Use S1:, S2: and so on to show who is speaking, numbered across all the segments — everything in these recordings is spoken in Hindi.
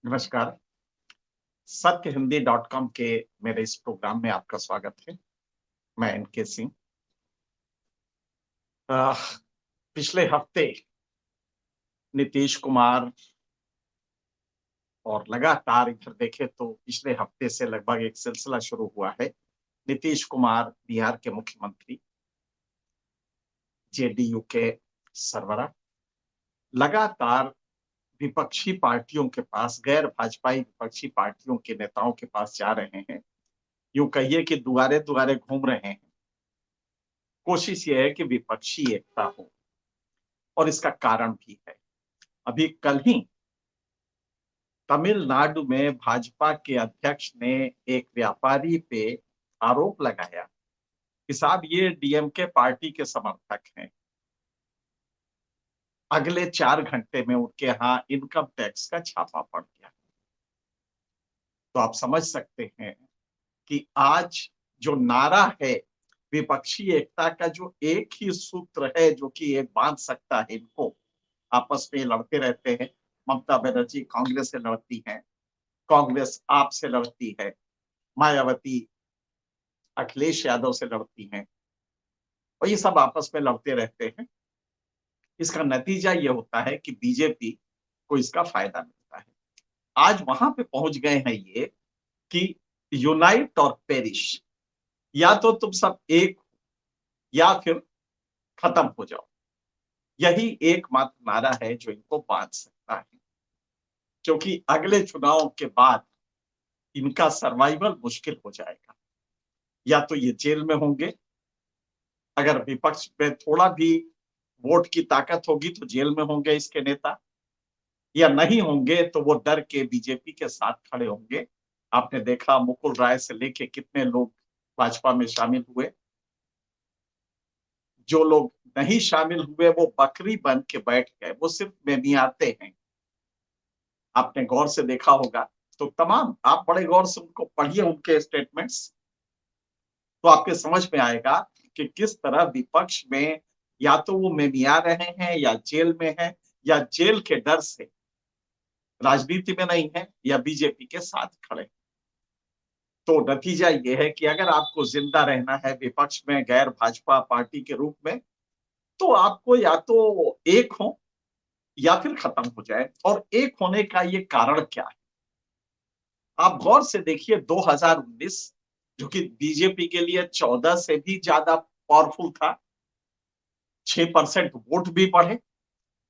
S1: नमस्कार। सत्य हिंदी .com के मेरे इस प्रोग्राम में आपका स्वागत है। मैं एनके सिंह। अ, पिछले हफ्ते नीतीश कुमार और लगातार इधर देखें तो पिछले हफ्ते से लगभग एक सिलसिला शुरू हुआ है। नीतीश कुमार बिहार के मुख्यमंत्री, जेडीयू के सरबराह लगातार विपक्षी पार्टियों के पास, गैर भाजपाई विपक्षी पार्टियों के नेताओं के पास जा रहे हैं। यूँ कहिए कि दुआरे-दुआरे घूम रहे हैं। कोशिश ये है कि विपक्षी एकता हो और इसका कारण भी है। अभी कल ही तमिलनाडु में भाजपा के अध्यक्ष ने एक व्यापारी पे आरोप लगाया कि साहब ये डीएमके पार्टी के समर्थक हैं। अगले 4 घंटे में उनके यहाँ इनकम टैक्स का छापा पड़ गया। तो आप समझ सकते हैं कि आज जो नारा है विपक्षी एकता का, जो एक ही सूत्र है जो कि एक बांध सकता है इनको, आपस में लड़ते रहते हैं। ममता बनर्जी कांग्रेस से लड़ती हैं, कांग्रेस आप से लड़ती है, मायावती अखिलेश यादव से लड़ती हैं और ये सब आपस में लड़ते रहते हैं। इसका नतीजा ये होता है कि बीजेपी को इसका फायदा मिलता है। आज वहां पे पहुंच गए हैं ये कि यूनाइट और पेरिश, या तो तुम सब एक या फिर खत्म हो जाओ। यही एकमात्र नारा है जो इनको बांध सकता है, क्योंकि अगले चुनाव के बाद इनका सर्वाइवल मुश्किल हो जाएगा। या तो ये जेल में होंगे, अगर विपक्ष में थोड़ा भी वोट की ताकत होगी तो जेल में होंगे इसके नेता, या नहीं होंगे तो वो डर के बीजेपी के साथ खड़े होंगे। आपने देखा मुकुल राय से लेके कितने लोग भाजपा में शामिल हुए। जो लोग नहीं शामिल हुए वो बकरी बन के बैठ गए, वो सिर्फ मेमियाते हैं। आपने गौर से देखा होगा, तो तमाम आप बड़े गौर से उनको पढ़िए, उनके स्टेटमेंट्स, तो आपके समझ में आएगा कि किस तरह विपक्ष में या तो वो मेमिया रहे हैं या जेल में हैं, या जेल के डर से राजनीति में नहीं है, या बीजेपी के साथ खड़े। तो नतीजा ये है कि अगर आपको जिंदा रहना है विपक्ष में गैर भाजपा पार्टी के रूप में, तो आपको या तो एक हो या फिर खत्म हो जाए। और एक होने का ये कारण क्या है, आप गौर से देखिए। 2019 जो कि बीजेपी के लिए 14 से भी ज्यादा पावरफुल था, 6% वोट भी बढ़े।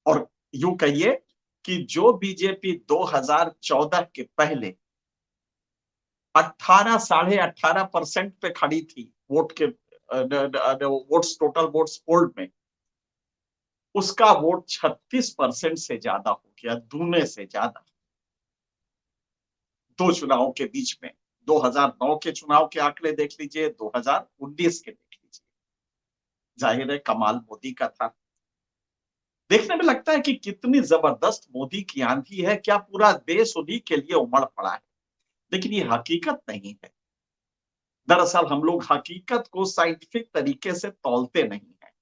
S1: और यूं कहिए कि जो बीजेपी 2014 के पहले 18 साढ़े 18% पे खड़ी थी वोट के वोट्स, टोटल वोट्स पोल्ड में, उसका वोट 36% से ज्यादा हो गया, दूने से ज्यादा। दो चुनाव के बीच में 2009 के चुनाव के आंकड़े देख लीजिए, 2019 के देख लीजिए। जाहिर है कमाल मोदी का था। देखने में लगता है कि कितनी जबरदस्त मोदी की आंधी है, क्या पूरा देश उन्हीं के लिए उमड़ पड़ा है। लेकिन ये हकीकत नहीं है। दरअसल हम लोग हकीकत को साइंटिफिक तरीके से तौलते नहीं है।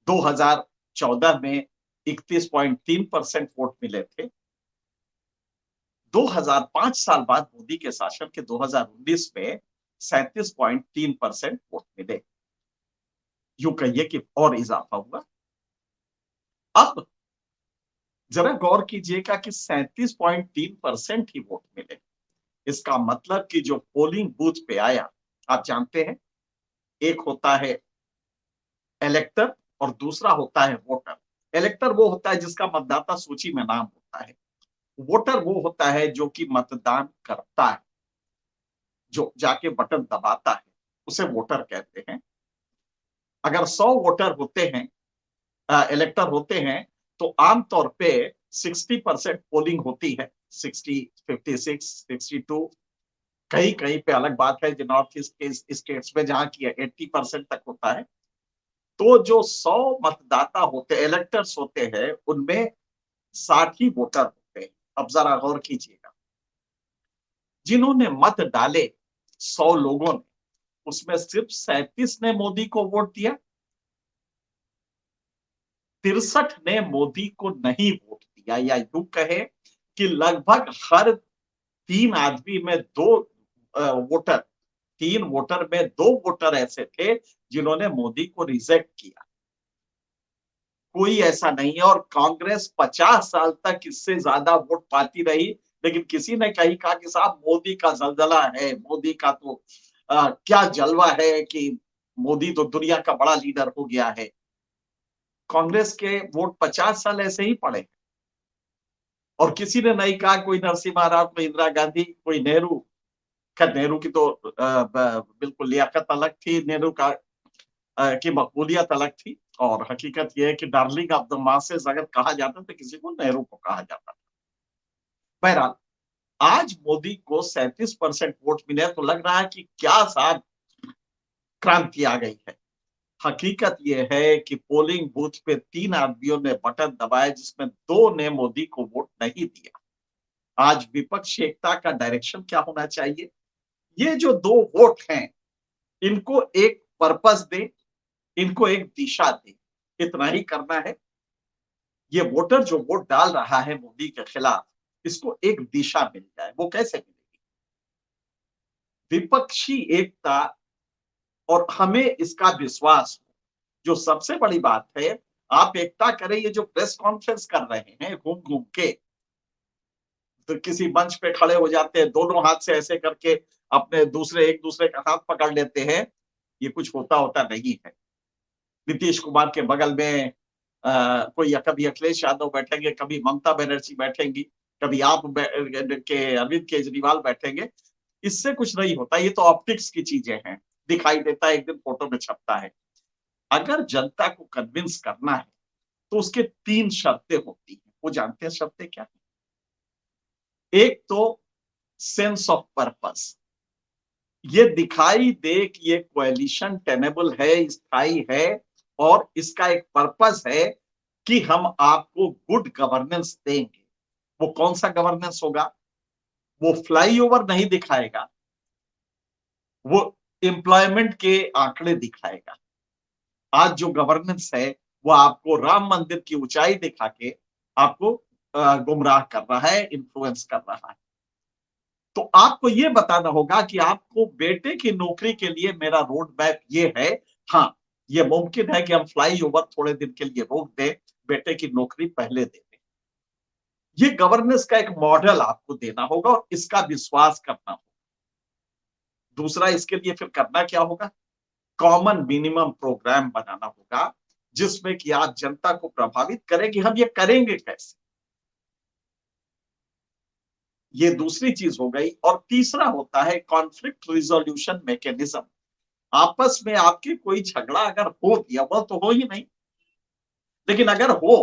S1: 2014 में 31.3% वोट मिले थे। 2005 साल बाद मोदी के शासन के 2019 में 37.3% वोट मिले। यूं कहिए कि और इजाफा हुआ। अब जरा गौर कीजिएगा कि 37.3% ही वोट मिले। इसका मतलब कि जो पोलिंग बूथ पे आया, आप जानते हैं एक होता है इलेक्टर और दूसरा होता है वोटर। इलेक्टर वो होता है जिसका मतदाता सूची में नाम होता है। वोटर वो होता है जो कि मतदान करता है, जो जाके बटन दबाता है, उसे वोटर कहते हैं। अगर 100 वोटर होते हैं, इलेक्टर होते हैं, तो आमतौर पे 60% पोलिंग होती है। 60, 56, 62, कहीं कहीं पे अलग बात है, जो नॉर्थ ईस्ट के स्टेट्स में जहां की 80% तक होता है। तो जो 100 मतदाता होते, इलेक्टर्स होते हैं, उनमें 60 ही वोटर होते हैं। अब जरा गौर कीजिएगा, जिन्होंने मत डाले 100 लोगों ने, उसमें सिर्फ 37 ने मोदी को वोट दिया, 63 ने मोदी को नहीं वोट दिया। या यूं कहे कि लगभग हर 3 आदमी में 2 वोटर 3 वोटर में 2 वोटर ऐसे थे जिन्होंने मोदी को रिजेक्ट किया। कोई ऐसा नहीं है और कांग्रेस 50 साल तक इससे ज्यादा वोट पाती रही, लेकिन किसी ने कहीं कहा कि साहब मोदी का जलजला है, मोदी का तो क्या जलवा है कि मोदी तो दुनिया का बड़ा लीडर हो गया है। कांग्रेस के वोट 50 साल ऐसे ही पड़े और किसी ने नहीं कहा, कोई नरसिम्हा राव, कोई इंदिरा गांधी, कोई नेहरू। खैर नेहरू की तो बिल्कुल लियाकत अलग थी, नेहरू का की मकबूलियत अलग थी और हकीकत यह है कि डार्लिंग ऑफ द मासेस अगर कहा जाता तो किसी को नेहरू को कहा जाता। बहरहाल आज मोदी को 37% वोट मिले तो लग रहा है कि क्या साहब क्रांति आ गई है। हकीकत यह है कि पोलिंग बूथ पे 3 आदमियों ने बटन दबाया जिसमें 2 ने मोदी को वोट नहीं दिया। आज विपक्ष एकता का डायरेक्शन क्या होना चाहिए? ये जो 2 वोट हैं, इनको एक पर्पस दे, इनको एक दिशा दे, इतना ही करना है। ये वोटर जो वोट डाल रहा है मोदी के खिलाफ, इसको एक दिशा मिल जाए। वो कैसे मिलेगी? विपक्षी एकता और हमें इसका विश्वास हो। जो सबसे बड़ी बात है, आप एकता करें, ये जो प्रेस कॉन्फ्रेंस कर रहे हैं घूम घूम के, तो किसी मंच पे खड़े हो जाते हैं, दोनों हाथ से ऐसे करके अपने एक दूसरे का हाथ पकड़ लेते हैं, ये कुछ होता नहीं है। नीतीश कुमार के बगल में कोई कभी अखिलेश यादव बैठेंगे, कभी ममता बनर्जी बैठेंगी, कभी आप के अरविंद केजरीवाल बैठेंगे। इससे कुछ नहीं होता, ये तो ऑप्टिक्स की चीजें हैं, दिखाई देता है, एक दिन फोटो में छपता है। अगर जनता को कन्विंस करना है तो उसके 3 शर्तें होती हैं। वो जानते हैं शर्तें क्या है? एक तो सेंस ऑफ पर्पस, ये दिखाई दे कि ये कोएलिशन टेनेबल है, स्थायी है और इसका एक पर्पस है कि हम आपको गुड गवर्नेंस देंगे। वो कौन सा गवर्नेंस होगा? वो फ्लाईओवर नहीं दिखाएगा, वो एम्प्लॉयमेंट के आंकड़े दिखाएगा। आज जो गवर्नेंस है वो आपको राम मंदिर की ऊंचाई दिखा के आपको गुमराह कर रहा है, इन्फ्लुएंस कर रहा है। तो आपको ये बताना होगा कि आपको बेटे की नौकरी के लिए मेरा रोड मैप ये है। हाँ, ये मुमकिन है कि हम फ्लाईओवर थोड़े दिन के लिए रोक दें, बेटे की नौकरी पहले दे दें। ये गवर्नेंस का एक मॉडल आपको देना होगा और इसका विश्वास करना होगा। दूसरा, इसके लिए फिर करना क्या होगा? कॉमन मिनिमम प्रोग्राम बनाना होगा जिसमें कि आप जनता को प्रभावित करें कि हम ये करेंगे कैसे। ये दूसरी चीज हो गई। और तीसरा होता है कॉन्फ्लिक्ट रिजोल्यूशन मैकेनिज्म। आपस में आपके कोई झगड़ा अगर हो गया, वो तो हो ही नहीं, लेकिन अगर हो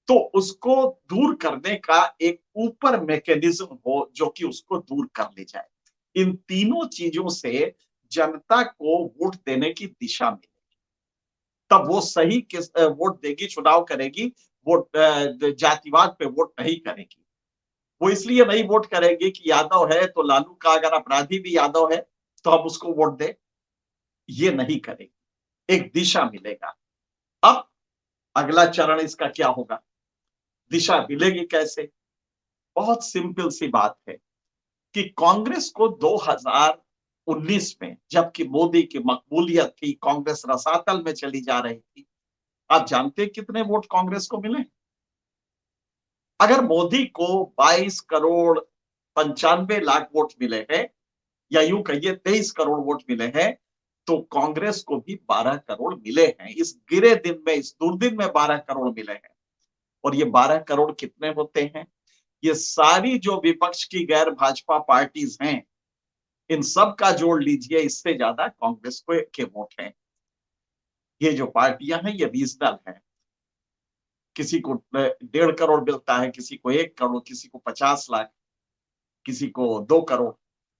S1: तो उसको दूर करने का एक ऊपर मैकेनिज्म हो जो कि उसको दूर कर ले जाए। इन तीनों चीजों से जनता को वोट देने की दिशा मिले, तब वो सही किस वोट देगी, चुनाव करेगी। वोट जातिवाद पे वोट नहीं करेगी। वो इसलिए नहीं वोट करेंगे कि यादव है तो लालू का अगर अपराधी भी यादव है तो हम उसको वोट दें, ये नहीं करेगी। एक दिशा मिलेगा। अब अगला चरण इसका क्या होगा? दिशा मिलेगी कैसे? बहुत सिंपल सी बात है कि कांग्रेस को 2019 में जबकि मोदी की मकबूलियत थी, कांग्रेस रसातल में चली जा रही थी, आप जानते हैं कितने वोट कांग्रेस को मिले? अगर मोदी को 22 करोड़ 95 लाख वोट मिले हैं, या यूं कहिए 23 करोड़ वोट मिले हैं, तो कांग्रेस को भी 12 करोड़ मिले हैं। इस गिरे दिन में, इस दुर्दिन में 12 करोड़ मिले हैं। और ये 12 करोड़ कितने होते हैं? ये सारी जो विपक्ष की गैर भाजपा पार्टीज हैं, इन सब का जोड़ लीजिए, इससे ज्यादा कांग्रेस को के वोट हैं। ये जो पार्टियां हैं ये रीजनल हैं। किसी को 1.5 करोड़ मिलता है, किसी को 1 करोड़, किसी को 50 लाख, किसी को 2 करोड़,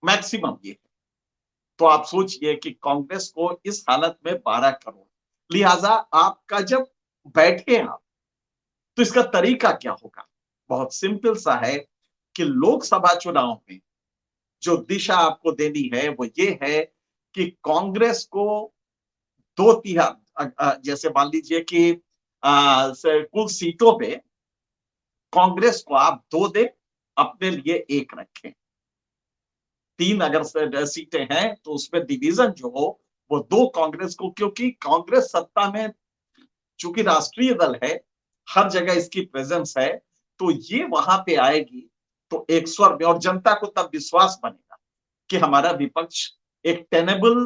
S1: मैक्सिमम ये है। तो आप सोचिए कि कांग्रेस को इस हालत में 12 करोड़, लिहाजा आपका जब बैठे आप तो इसका तरीका क्या होगा? बहुत सिंपल सा है कि लोकसभा चुनाव में जो दिशा आपको देनी है वो ये है कि कांग्रेस को 2/3 जैसे मान लीजिए कि कुल सीटों पे कांग्रेस को आप 2 दे अपने लिए एक रखें। 3 अगर सीटें हैं तो उसमें डिवीजन जो हो वो 2 कांग्रेस को, क्योंकि कांग्रेस सत्ता में चूंकि राष्ट्रीय दल है, हर जगह इसकी प्रेजेंस है, तो ये वहां पे आएगी तो एक स्वर में, और जनता को तब विश्वास बनेगा कि हमारा विपक्ष एक टेनेबल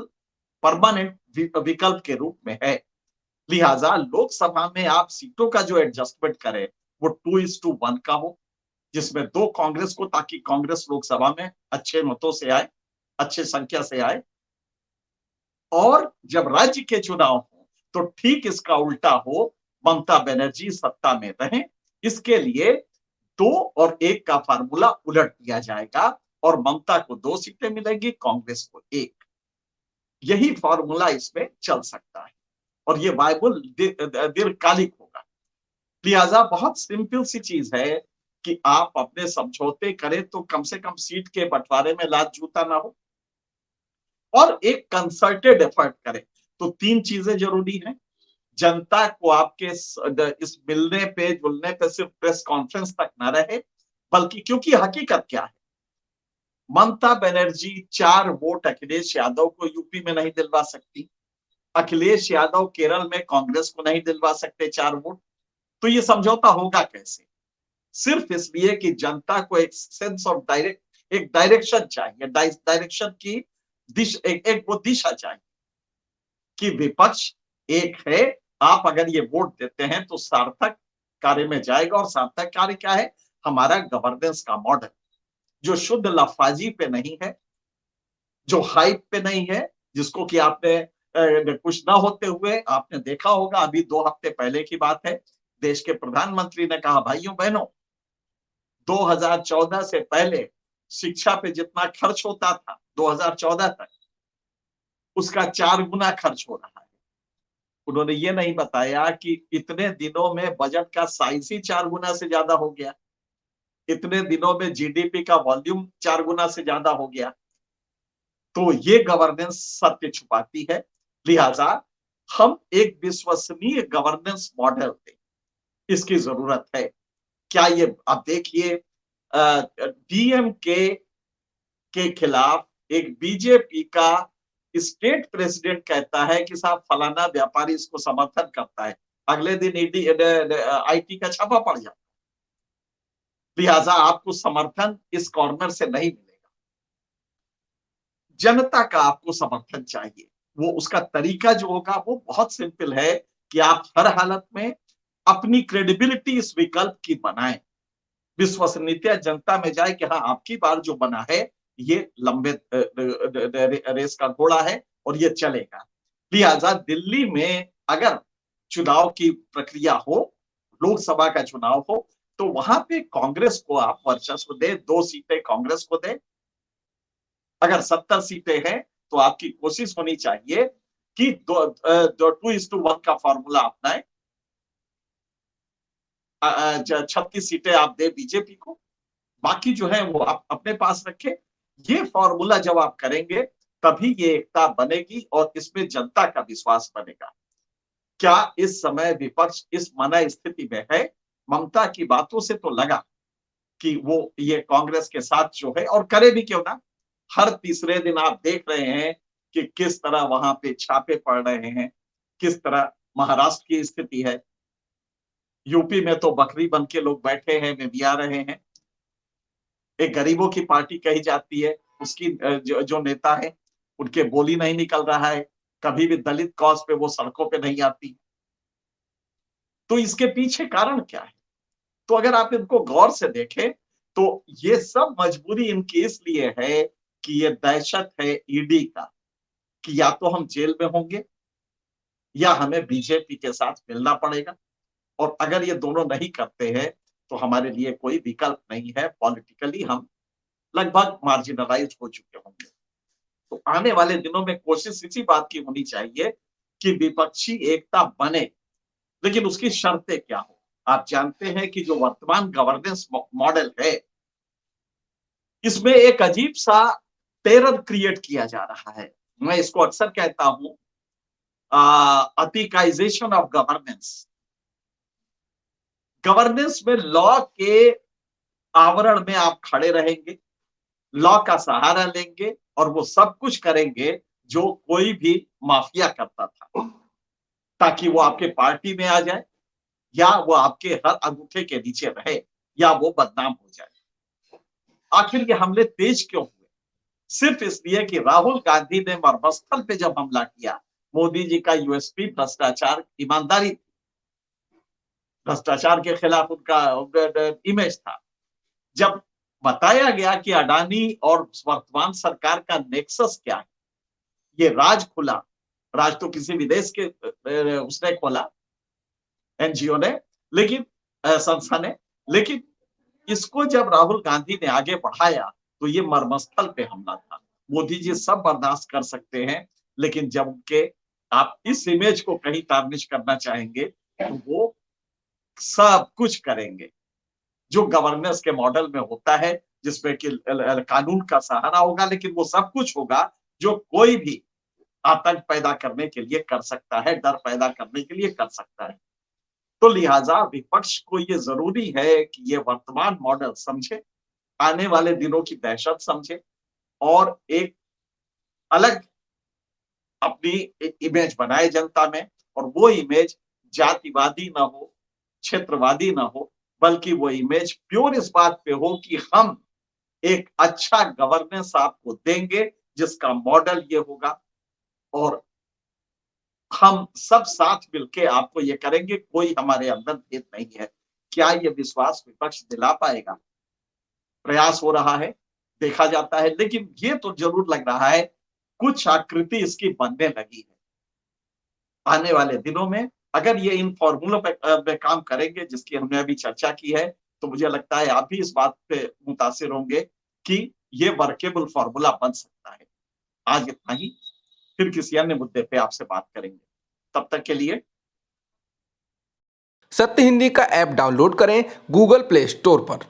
S1: परमानेंट विकल्प के रूप में है। लिहाजा लोकसभा में आप सीटों का जो एडजस्टमेंट करें वो 2:1 का हो, जिसमें 2 कांग्रेस को, ताकि कांग्रेस लोकसभा में अच्छे मतों से आए, अच्छे संख्या से आए। और जब राज्य के चुनाव हो तो ठीक इसका उल्टा हो, ममता बनर्जी सत्ता में रहे। इसके लिए 2 और 1 का फार्मूला उलट दिया जाएगा और ममता को 2 सीटें मिलेंगी, कांग्रेस को 1। यही फॉर्मूला इसमें चल सकता है और ये वायबल दीर्घकालिक होगा। लिहाजा बहुत सिंपल सी चीज है कि आप अपने समझौते करें तो कम से कम सीट के बंटवारे में लात जूता ना हो और एक कंसल्टेड एफर्ट करें। तो 3 चीजें जरूरी हैं। जनता को आपके इस मिलने पे जुलने पे सिर्फ प्रेस कॉन्फ्रेंस तक ना रहे, बल्कि क्योंकि हकीकत क्या है, ममता बनर्जी 4 वोट अखिलेश यादव को यूपी में नहीं दिलवा सकती, अखिलेश यादव केरल में कांग्रेस को नहीं दिलवा सकते 4 वोट। तो ये समझौता होगा कैसे? सिर्फ इसलिए कि जनता को एक सेंस ऑफ एक डायरेक्शन चाहिए, डायरेक्शन की एक वो दिशा चाहिए कि विपक्ष एक है। आप अगर ये वोट देते हैं तो सार्थक कार्य में जाएगा, और सार्थक कार्य क्या है? हमारा गवर्नेंस का मॉडल जो शुद्ध लफाजी पे नहीं है, जो हाइप पे नहीं है, जिसको कि आपने कुछ ना होते हुए आपने देखा होगा, अभी 2 हफ्ते पहले की बात है, देश के प्रधानमंत्री ने कहा, भाइयों बहनों, 2014 से पहले शिक्षा पे जितना खर्च होता था 2014 तक, उसका 4 गुना खर्च हो रहा है। उन्होंने ये नहीं बताया कि इतने दिनों में बजट का साइज ही 4 गुना से ज्यादा हो गया, इतने दिनों में जीडीपी का वॉल्यूम 4 गुना से ज्यादा हो गया। तो ये गवर्नेंस सत्य छुपाती है। लिहाजा हम एक विश्वसनीय गवर्नेंस मॉडल दें, इसकी जरूरत है। क्या ये आप देखिए, डीएमके के खिलाफ एक बीजेपी का स्टेट प्रेसिडेंट कहता है कि साहब फलाना व्यापारी इसको समर्थन करता है, अगले दिन ईडी आईटी का छापा पड़ जाता है। लिहाजा आपको समर्थन इस कॉर्नर से नहीं मिलेगा, जनता का आपको समर्थन चाहिए। वो उसका तरीका जो होगा वो बहुत सिंपल है कि आप हर हालत में अपनी क्रेडिबिलिटी इस विकल्प की बनाएं, विश्वसनीयता जनता में जाए कि हाँ, आपकी बार जो बना है ये लंबे रेस का घोड़ा है और ये चलेगा। लिहाजा दिल्ली में अगर चुनाव की प्रक्रिया हो, लोकसभा का चुनाव हो, तो वहां पे कांग्रेस को आप वर्चस्व दे, 2 सीटें कांग्रेस को दे। अगर 70 सीटें हैं तो आपकी कोशिश होनी चाहिए कि 2:1 का फॉर्मूला अपनाए, 36 सीटें आप दे बीजेपी को, बाकी जो है वो आप अपने पास रखें। ये फॉर्मूला जब आप करेंगे तभी ये एकता बनेगी और इसमें जनता का विश्वास बनेगा। क्या इस समय विपक्ष इस मना स्थिति में है? ममता की बातों से तो लगा कि वो ये कांग्रेस के साथ जो है, और करे भी क्यों ना, हर तीसरे दिन आप देख रहे हैं कि किस तरह वहां पे छापे पड़ रहे हैं, किस तरह महाराष्ट्र की स्थिति है, यूपी में तो बकरी बन के लोग बैठे हैं, में भी आ रहे हैं। एक गरीबों की पार्टी कही जाती है, उसकी जो नेता है उनके बोली नहीं निकल रहा है, कभी भी दलित कॉज पे वो सड़कों पे नहीं आती। तो इसके पीछे कारण क्या है? तो अगर आप इनको गौर से देखें तो ये सब मजबूरी इनकी इसलिए है कि ये दहशत है ईडी का कि या तो हम जेल में होंगे या हमें बीजेपी के साथ मिलना पड़ेगा, और अगर ये दोनों नहीं करते हैं तो हमारे लिए कोई विकल्प नहीं है, पॉलिटिकली हम लगभग मार्जिनलाइज हो चुके होंगे। तो आने वाले दिनों में कोशिश इसी बात की होनी चाहिए कि विपक्षी एकता बने, लेकिन उसकी शर्तें क्या हो? आप जानते हैं कि जो वर्तमान गवर्नेंस मॉडल है, इसमें एक अजीब सा टेरर क्रिएट किया जा रहा है। मैं इसको अक्सर कहता हूं अतिकाइजेशन ऑफ गवर्नेंस। गवर्नेंस में लॉ के आवरण में आप खड़े रहेंगे, लॉ का सहारा लेंगे और वो सब कुछ करेंगे जो कोई भी माफिया करता था, ताकि वो आपके पार्टी में आ जाए या वो आपके हर अंगूठे के नीचे रहे या वो बदनाम हो जाए। आखिर ये हमले तेज क्यों हुए? सिर्फ इसलिए कि राहुल गांधी ने मर्मस्थल पे जब हमला किया, मोदी जी का यूएसपी भ्रष्टाचार, ईमानदारी, भ्रष्टाचार के खिलाफ उनका इमेज था। जब बताया गया कि अडानी और वर्तमान सरकार का नेक्सस क्या है, ये राज खुला, राज तो किसी विदेश के उसने खोला, एनजीओ ने, लेकिन संस्था ने, लेकिन इसको जब राहुल गांधी ने आगे बढ़ाया तो ये मर्मस्थल पे हमला था। मोदी जी सब बर्दाश्त कर सकते हैं, लेकिन जब उनके आप इस इमेज को कहीं टार्निश करना चाहेंगे तो वो सब कुछ करेंगे जो गवर्नेंस के मॉडल में होता है, जिसमें कि कानून का सहारा होगा, लेकिन वो सब कुछ होगा जो कोई भी आतंक पैदा करने के लिए कर सकता है, डर पैदा करने के लिए कर सकता है। तो लिहाजा विपक्ष को ये जरूरी है कि ये वर्तमान मॉडल समझे, आने वाले दिनों की दहशत समझे और एक अलग अपनी इमेज बनाए जनता में, और वो इमेज जातिवादी ना हो, क्षेत्रवादी ना हो, बल्कि वो इमेज प्योर इस बात पे हो कि हम एक अच्छा गवर्नेंस आपको देंगे जिसका मॉडल ये होगा और हम सब साथ मिलके आपको ये करेंगे, कोई हमारे अंदर भेद नहीं है। क्या ये विश्वास विपक्ष दिला पाएगा? प्रयास हो रहा है, देखा जाता है, लेकिन ये तो जरूर लग रहा है कुछ आकृति इसकी बनने लगी है। आने वाले दिनों में अगर ये इन फॉर्मूलों पे काम करेंगे जिसकी हमने अभी चर्चा की है, तो मुझे लगता है आप भी इस बात पे मुतासिर होंगे कि ये वर्केबल फॉर्मूला बन सकता है। आज इतना ही, फिर किसी अन्य मुद्दे पे आपसे बात करेंगे। तब तक के लिए
S2: सत्य हिंदी का ऐप डाउनलोड करें गूगल प्ले स्टोर पर।